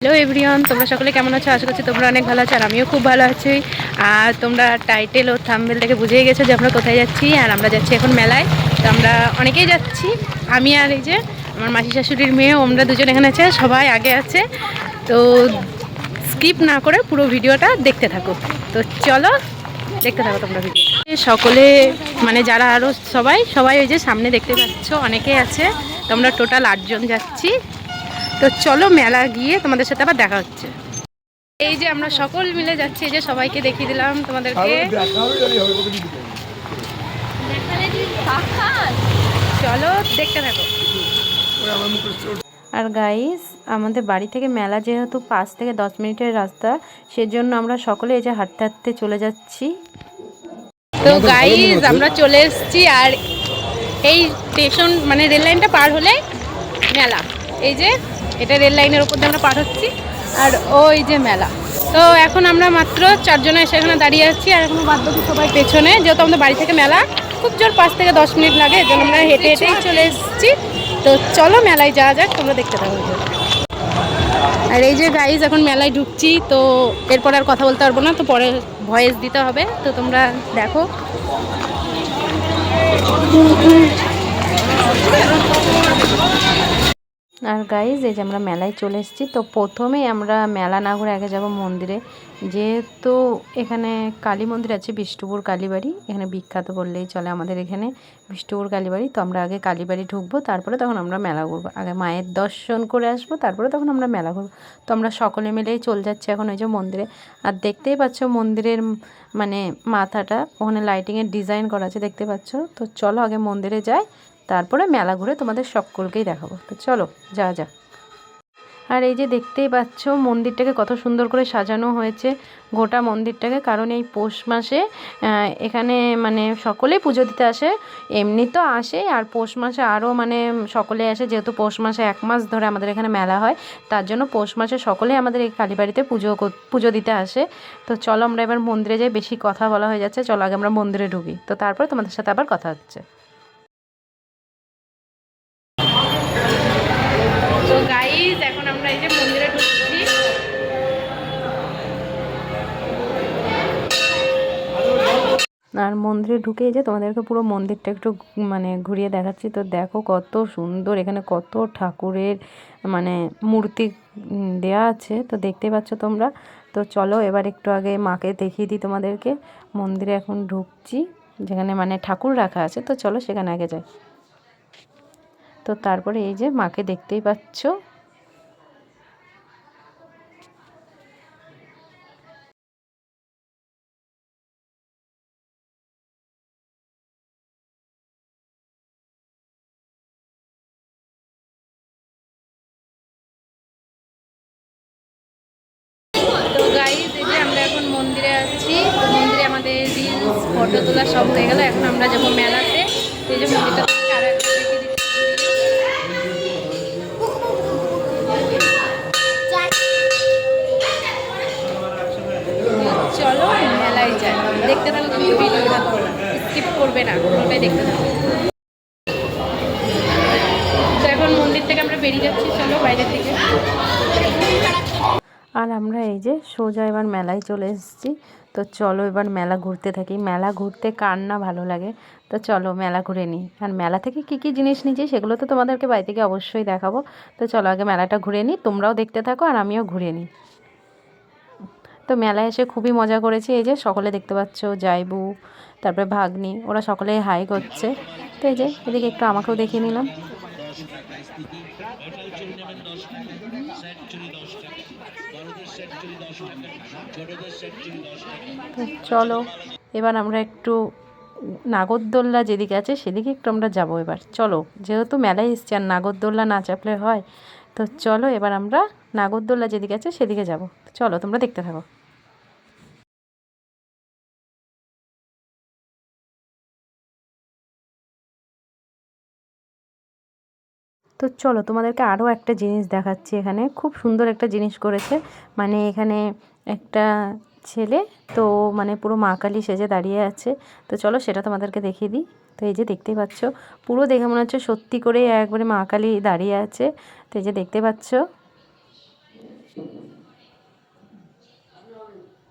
Hello everyone, তোমরা সকলে কেমন আছো? আশা করছি তোমরা অনেক ভালো আছো, আর আমিও খুব ভালো আছি। আর তোমরা টাইটেল ও থাম্বনেল থেকে বুঝেই গেছো যে আমরা কোথায় যাচ্ছি। আর আমরা যাচ্ছি এখন মেলায়। তো আমরা অনেকেই যাচ্ছি, আমি আর এই যে আমার মাসি শাশুড়ির মেয়ে, আমরা দুজন এখানে আছে, সবাই আগে আছে। তো স্কিপ না করে পুরো ভিডিওটা দেখতে থাকো। তো চলো দেখতে থাকো তোমরা ভিডিও। সকলে মানে যারা আরও সবাই ওই যে সামনে দেখতে পাচ্ছ অনেকেই আছে। তো আমরা টোটাল 8 জন যাচ্ছি। তো চলো মেলা গিয়ে তোমাদের সাথে আবার দেখা হচ্ছে। এই যে আমরা সকল মিলে যাচ্ছি, এই যে সবাইকে দেখিয়ে দিলাম তোমাদেরকে। চলো দেখতে থাকো। আর গাইস, আমাদের বাড়ি থেকে মেলা যেহেতু 5 থেকে 10 মিনিটের রাস্তা, সেজন্য আমরা সকলে এই যে হাঁটতে হাঁটতে চলে যাচ্ছি। তো গাইস, আমরা চলে এসেছি। আর এই স্টেশন মানে রেল লাইনটা পার হলে মেলা। এই যে এটা রেল লাইনের ওপর দিয়ে আমরা পার হচ্ছি, আর ওই যে মেলা। তো এখন আমরা মাত্র 4 জনে এসে এখানে দাঁড়িয়ে আছি, আর এখনো বাদ বাকি সবাই পেছনে। যেহেতু আমাদের বাড়ি থেকে মেলা খুব জোর 5 থেকে 10 মিনিট লাগে, এর জন্য আমরা হেঁটে হেঁটেই চলে এসেছি। তো চলো মেলায় যাওয়া যাক, তোমরা দেখতে থাকো। আর এই যে গাইজ, এখন মেলায় ঢুকছি। তো এরপর আর কথা বলতে পারবো না, তো পরে ভয়েস দিতে হবে। তো তোমরা দেখো। আর গাইজ, এই যে আমরা মেলায় চলে এসেছি। তো প্রথমেই আমরা মেলা না ঘুরে আগে যাব মন্দিরে, যেহেতু এখানে কালী মন্দির আছে, বিষ্ণুপুর কালীবাড়ি। এখানে বিখ্যাত বললেই চলে আমাদের এখানে বিষ্ণুপুর কালীবাড়ি। তো আমরা আগে কালীবাড়ি ঢুকবো, তারপরে তখন আমরা মেলা ঘুরবো। আগে মায়ের দর্শন করে আসবো, তারপরে তখন আমরা মেলা ঘুরবো। তো আমরা সকলে মিলেই চলে যাচ্ছি এখন ওই যে মন্দিরে। আর দেখতেই পাচ্ছ মন্দিরের মানে মাথাটা, ওখানে লাইটিংয়ের ডিজাইন করা আছে, দেখতে পাচ্ছ। তো চলো আগে মন্দিরে যাই, তারপরে মেলা ঘুরে তোমাদের সকলকেই দেখাবো। তো চলো যাওয়া যাক। আর এই যে দেখতেই পাচ্ছ মন্দিরটাকে কত সুন্দর করে সাজানো হয়েছে, গোটা মন্দিরটাকে। কারণ এই পৌষ মাসে এখানে মানে সকলেই পুজো দিতে আসে। এমনি তো আসে, আর পৌষ মাসে আরও মানে সকলে আসে, যেহেতু পৌষ মাসে 1 মাস ধরে আমাদের এখানে মেলা হয়। তার জন্য পৌষ মাসে সকলেই আমাদের এই কালীবাড়িতে পুজো দিতে আসে। তো চলো আমরা এবার মন্দিরে যাই, বেশি কথা বলা হয়ে যাচ্ছে। চলো আগে আমরা মন্দিরে ঢুকি, তো তারপরে তোমাদের সাথে আবার কথা হচ্ছে। তো গাইজ, এখন আমরা এই যে মন্দিরে ঢুকছি। আর মন্দিরে ঢুকে এই যে তোমাদেরকে পুরো মন্দিরটা একটু মানে ঘুরিয়ে দেখাচ্ছি। তো দেখো কত সুন্দর, এখানে কত ঠাকুরের মানে মূর্তি দেয়া আছে, তো দেখতে পাচ্ছ তোমরা। তো চলো এবার একটু আগে মাকে দেখিয়ে দিই তোমাদেরকে। মন্দিরে এখন ঢুকছি, যেখানে মানে ঠাকুর রাখা আছে। তো চলো সেখানে আগে যাই। তো তারপরে এই যে মাকে দেখতেই পাচ্ছ। তো গাইজ, এই যে আমরা এখন মন্দিরে আছি। তো মন্দিরে আমাদের রিলস ফটো তোলা সব হয়ে গেল, এখন আমরা যাবো মেলাতে। তো এই যে মন্দিরটা চলো মেলায় যাই, দেখতে থাকো কিন্তু ভিডিওটা, স্কিপ করবে না, পুরোটাই দেখতে থাকো। তো এখন মন্দির থেকে আমরা বেরিয়ে যাচ্ছি, চলো বাইরের দিকে। আর আমরা এই যে সোজা এবার মেলায় চলে এসেছি। তো চলো এবার মেলা ঘুরতে থাকি। মেলা ঘুরতে কার না ভালো লাগে। তো চলো মেলা ঘুরে নিই। আর মেলা থেকে কি কি জিনিস নিয়েছি সেগুলো তো তোমাদেরকে বাড়ি থেকে অবশ্যই দেখাবো। তো চলো আগে মেলাটা ঘুরে নিই, তোমরাও দেখতে থাকো আর আমিও ঘুরে নিই। তো মেলায় এসে খুবই মজা করেছি। এই যে সকলে দেখতে পাচ্ছ, জাইবু, তারপরে ভাগ্নি, ওরা সকলে হাই করছে। তো এই যে এদিকে একটু আমাকেও দেখিয়ে নিলাম। তো চলো এবার আমরা একটু নাগরদোল্লা যেদিকে আছে সেদিকে একটু আমরা যাবো এবার। চলো, যেহেতু মেলায় এসছি আর নাগরদোল্লা না চাপলে হয়। তো চলো এবার আমরা নাগরদোল্লা যেদিকে আছে সেদিকে যাবো। চলো তোমরা দেখতে থাকো। তো চলো তোমাদেরকে আরও একটা জিনিস দেখাচ্ছি। এখানে খুব সুন্দর একটা জিনিস করেছে, মানে এখানে একটা ছেলে তো মানে পুরো মা কালী সেজে দাঁড়িয়ে আছে। তো চলো সেটা তোমাদেরকে দেখিয়ে দিই। তো এই যে দেখতেই পাচ্ছ, পুরো দেখে মনে হচ্ছে সত্যি করে একবারে মা কালী দাঁড়িয়ে আছে। তো এই যে দেখতে পাচ্ছ।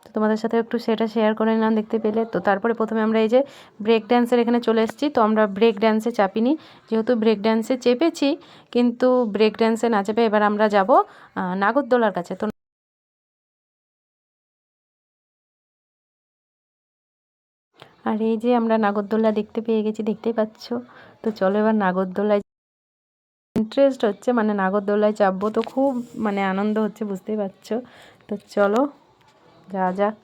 তো তোমাদের সাথে একটু সেটা শেয়ার করে নিলাম দেখতে পেলে। তো তারপরে প্রথমে আমরা এই যে ব্রেক ড্যান্সের এখানে চলে এসেছি। তো আমরা ব্রেক ড্যান্সে চাপিনি, যেহেতু ব্রেক ড্যান্সে চেপেছি, কিন্তু ব্রেক ড্যান্সে না চেপে এবার আমরা যাব নাগরদোলার কাছে। তো আর এই যে আমরা নাগরদোলা দেখতে পেয়ে গেছি, দেখতেই পাচ্ছ। তো চলো এবার নাগরদোলায় ইন্টারেস্ট হচ্ছে, মানে নাগরদোলায় চাপবো, তো খুব মানে আনন্দ হচ্ছে, বুঝতেই পারছো। তো চলো যা যাক।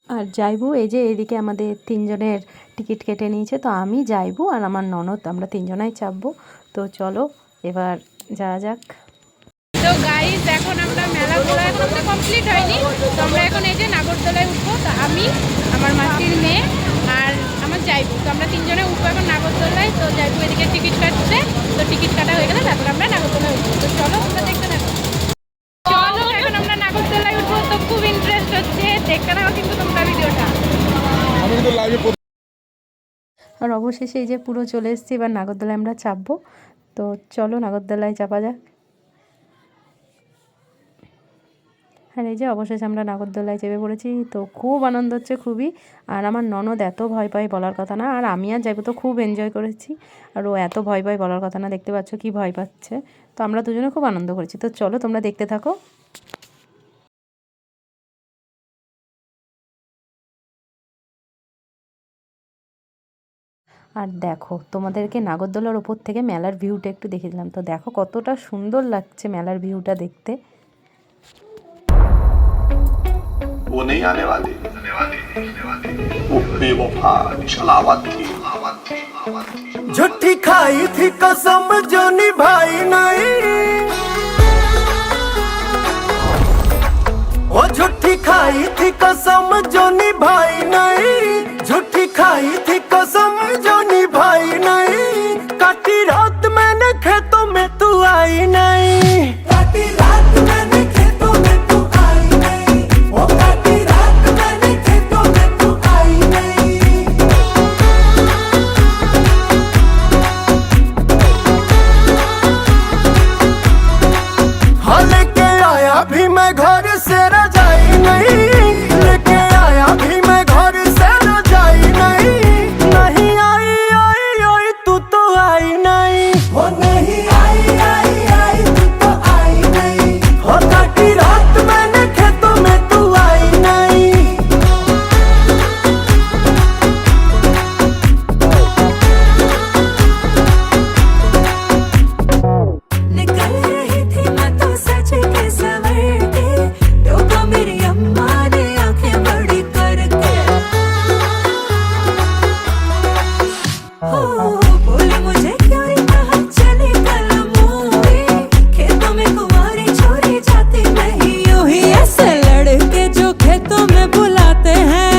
আর যাইবু এই যে এদিকে আমাদের তিনজনের টিকিট কেটে নিয়েছে। তো আমি যাইবু আর আমার ননদ, আমরা তিনজনাই চাপবো। তো চলো এবার যাওয়া যাক। তো গাইস, এখন আমরা মেলা ঘোরা এখন তো কমপ্লিট হয়নি। তো আমরা এখন এই যে নাগরদোলায় উঠবো। তো আমি, আমার মাসির মেয়ে আর আমার যাইবু, তো আমরা তিনজনে উঠবো এখন নাগরদোলায়। তো যাইবু এদিকে টিকিট কাটছে। তো টিকিট কাটা হয়ে গেলে তারপর আমরা নাগরদোলায় উঠবো। তো চলো আমরা দেখতে থাকো। চলো এখন আমরা নাগরদোলায় উঠবো। তো খুব ইন্টারেস্ট হচ্ছে, দেখতে থাকো কিন্তু তোমরা ভিডিওটা। আর অবশেষে এই যে পুরো চলে এসেছি, এবার নাগরদোলায় আমরা চাপবো। তো চলো নাগরদোলায় চাপা যাক। আর এই যে অবশেষে আমরা নাগরদোলায় চেপে পড়েছি। তো খুব আনন্দ হচ্ছে, খুবই। আর আমার ননদ এত ভয় পায় বলার কথা না, আর আমি আর যাইবো তো খুব এনজয় করেছি। আর ও এত ভয় পায় বলার কথা না, দেখতে পাচ্ছ কি ভয় পাচ্ছে। তো আমরা দুজনে খুব আনন্দ করেছি। তো চলো তোমরা দেখতে থাকো। আর দেখো তোমাদেরকে নাগরদোলার ওপর থেকে মেলার ভিউটা একটু দেখে দিলাম। তো দেখো কতটা সুন্দর লাগছে মেলার ভিউটা দেখতে। वो नहीं आने वाली वो बेवफा छलावत थी। झूठी खाई थी कसम जो निभाई नहीं, वो झूठी खाई थी कसम जो निभाई नहीं, झूठी खाई थी कसम जो निभाई नहीं। काटी रात मैंने खेतों में तू आई नहीं, काटी रात मैंने खेतों में तू आई नहीं, वो काटी रात मैंने खेतों में तू आई नहीं। हाँ लेके आया भी मैं घर से रजाई नहीं, लेके आया भी मैं घर से रजाई नहीं। नहीं आई आई आई तू तो आई नहीं, वो नहीं आई आई आई तू तो आई नहीं, हो काटी रात मैंने खेतों में तू आई नहीं। निकल रही थी मैं तो सच के सवर के, टोका मेरी अम्मा ने आंखें बड़ी करके। हो बोले मुझे क्यों कहा चली कल मूवी, खेतों में कुंवारी छोरी जाती नहीं यूं ही। ऐसे लड़के जो खेतों में बुलाते हैं,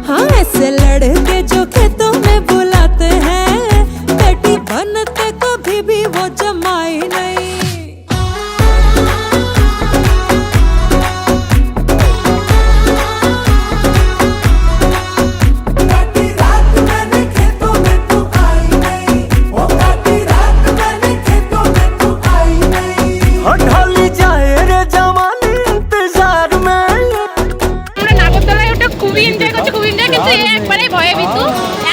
हाँ ऐसे लड़के जो खेतों में बुलाते हैं, बेटी बनते कभी भी वो जमाई नहीं। काटी रात मैंने खेतों में तू आई नहीं, वो काटी रात मैंने खेतों में तू आई नहीं। हो ढाली जाए रे जवानी इंतजार में। আমরা নাগরদোলায় ওটা খুবই এনজয় করছি, খুব এনজয়, কিন্তু এ একবারে ভয়ে ভীতু,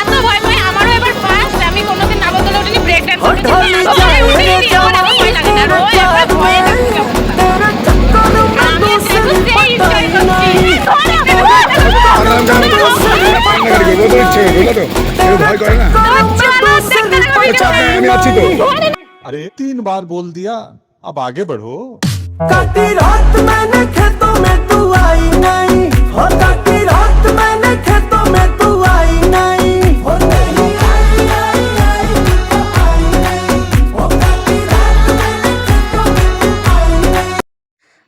এত ভয় পায়। আমারও এবার ফার্স্ট, আমি কোনোদিন নাগরদোলা উঠিনি, ব্রেক ড্যান্স हो করেছি, ढाली নাগরদোলায় जाए रे উঠিনি, আমার এত ভয় লাগে না। जवानी ও একবার ভয়ে থাকছে। तेरे चक्कर में আমি दूसरी একটু সেই এনজয় पटाई नहीं। ভয় করে না। আমি আছি তো। नहीं। अरे 3 बार बोल दिया, अब आगे बढ़ो। काटी रात मैंने खेतों में तू आई नहीं, हो काटी रात मैंने खेतों में तू आई नहीं, हो नहीं आई आई आई तू तो आई नहीं, हो काटी रात मैंने खेतों में तू आई नहीं।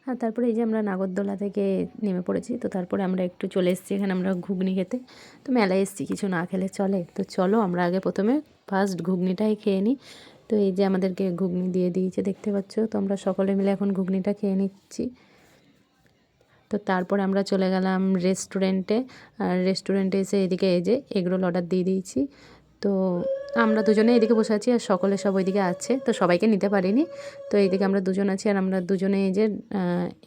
আর তারপরে এই যে আমরা নাগরদোলা থেকে নেমে পড়েছি। তো তারপরে আমরা একটু চলে এসেছি এখানে আমরা ঘুগনি খেতে। তো মেলায় এসেছি, কিছু না খেলে চলে। তো চলো আমরা আগে প্রথমে ফার্স্ট ঘুগনিটাই খেয়ে নিই। তো এই যে আমাদেরকে ঘুগনি দিয়ে দিয়েছে, দেখতে পাচ্ছ। তো আমরা সকলে মিলে এখন ঘুগনিটা খেয়ে নিচ্ছি। তো তারপরে আমরা চলে গেলাম রেস্টুরেন্টে। আর রেস্টুরেন্টে এসে এদিকে এই যে এগরোল অর্ডার দিয়ে দিয়েছি। তো আমরা দুজনে এদিকে বসে আছি আর সকলে সব ওইদিকে আছে, তো সবাইকে নিতে পারিনি। তো এইদিকে আমরা দুজন আছি আর আমরা দুজনে এই যে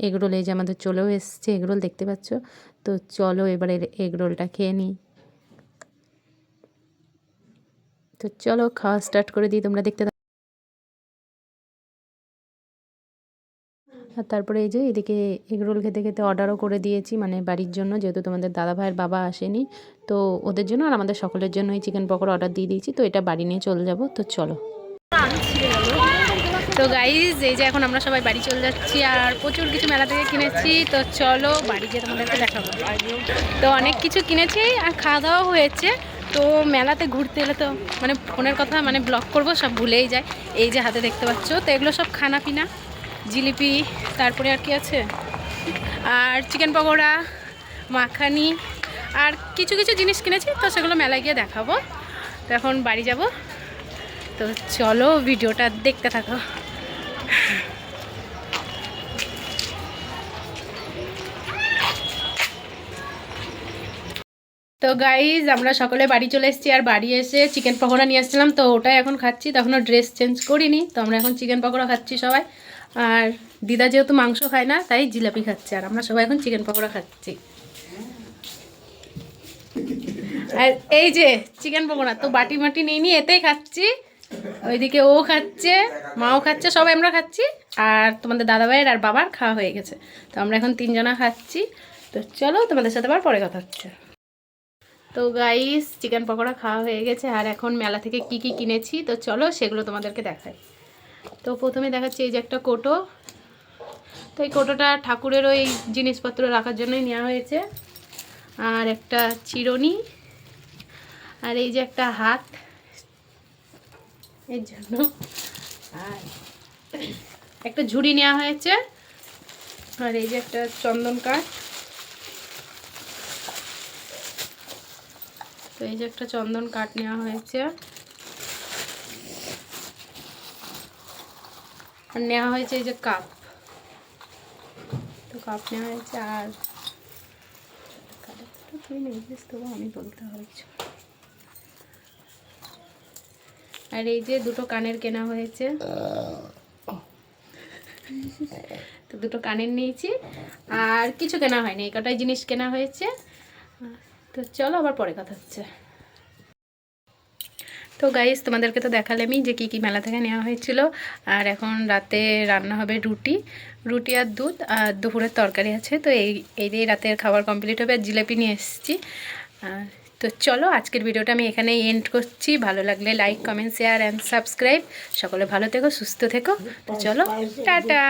এগরোল এই যে আমাদের চলেও এসছে এগরোল, দেখতে পাচ্ছ। তো চলো এবারে এগরোলটা খেয়ে নিই। তো চলো খাওয়া স্টার্ট করে দিই, তোমরা দেখতে। আর তারপরে এই যে এদিকে এগরোল খেতে খেতে অর্ডারও করে দিয়েছি, মানে বাড়ির জন্য, যেহেতু তোমাদের দাদা ভাইয়ের বাবা আসেনি, তো ওদের জন্য আর আমাদের সকলের জন্যই চিকেন পকোড়া অর্ডার দিয়ে দিয়েছি। তো এটা বাড়ি নিয়ে চলে যাব, তো চলো। তো গাইজ এই যে এখন আমরা সবাই বাড়ি চলে যাচ্ছি আর প্রচুর কিছু মেলা থেকে কিনেছি। তো চলো বাড়ি গিয়ে তোমাদেরকে দেখাবো। তো অনেক কিছু কিনেছি আর খাওয়া দাওয়া হয়েছে। তো মেলাতে ঘুরতে এলে তো মানে ফোনের কথা মানে ব্লগ করব সব ভুলেই যায়। এই যে হাতে দেখতে পাচ্ছ, তো এগুলো সব খানা পিনা, জিলিপি, তারপরে আর কি আছে, আর চিকেন পকোড়া, মাখানি, আর কিছু কিছু জিনিস কিনেছি। তো সেগুলো মেলায় গিয়ে দেখাবো। তো এখন বাড়ি যাব, তো চলো ভিডিওটা দেখতে থাকো। তো গাইজ আমরা সকলে বাড়ি চলে এসেছি আর বাড়ি এসে চিকেন পকোড়া নিয়ে আসছিলাম, তো ওটাই এখন খাচ্ছি। তখনও ড্রেস চেঞ্জ করিনি, তো আমরা এখন চিকেন পকোড়া খাচ্ছি সবাই। আর দিদা যেহেতু মাংস খায় না তাই জিলাপি খাচ্ছে, আর আমরা সবাই এখন চিকেন পকোড়া খাচ্ছি। আর এই যে চিকেন পকোড়া তো বাটি মাটি নিয়ে নিয়ে এতেই খাচ্ছি। ওইদিকে ও খাচ্ছে, মাও খাচ্ছে, সবাই আমরা খাচ্ছি। আর তোমাদের দাদাভাইয়ের আর বাবার খাওয়া হয়ে গেছে, তো আমরা এখন তিনজনা খাচ্ছি। তো চলো তোমাদের সাথে আবার পরে কথা হচ্ছে। তো গাইস চিকেন পকোড়া খাওয়া হয়ে গেছে আর এখন মেলা থেকে কি কি কিনেছি তো চলো সেগুলো তোমাদেরকে দেখাই। তো প্রথমে দেখাচ্ছি এই যে একটা কোটো। তো এই কোটোটা ঠাকুরের ওই জিনিসপত্র রাখার জন্যই নেওয়া হয়েছে। আর একটা চিরুনি, আর এই যে একটা হাত এর জন্য, আর একটা ঝুড়ি নেওয়া হয়েছে, আর এই যে একটা চন্দন কাঠ। তো এই যে একটা চন্দন কাঠ নেওয়া হয়েছে, আর নেওয়া হয়েছে এই যে কাপ। তো কাপ নেওয়া হয়েছে, আর তুই নিয়েছিস তবু আমি বলতে হবে কিছু। আর এই যে দুটো কানের কেনা হয়েছে, তো দুটো কানের নিয়েছি, আর কিছু কেনা হয়নি, এই কটাই জিনিস কেনা হয়েছে। তো চলো আবার পরে কথা হচ্ছে। তো গাইস তোমাদেরকে তো দেখালামই যে কি কি মেলা থেকে নেওয়া হয়েছিল। আর এখন রাতে রান্না হবে রুটি আর দুধ, আর দুপুরের তরকারি আছে। তো এই দিয়ে রাতের খাবার কমপ্লিট হবে। আর জিলাপি নিয়ে এসেছি। তো চলো আজকের ভিডিওটা আমি এখানেই এন্ড করছি। ভালো লাগলে like, comment, share and subscribe. সকলে ভালো থেকো, সুস্থ থেকো। তো চলো টাটা।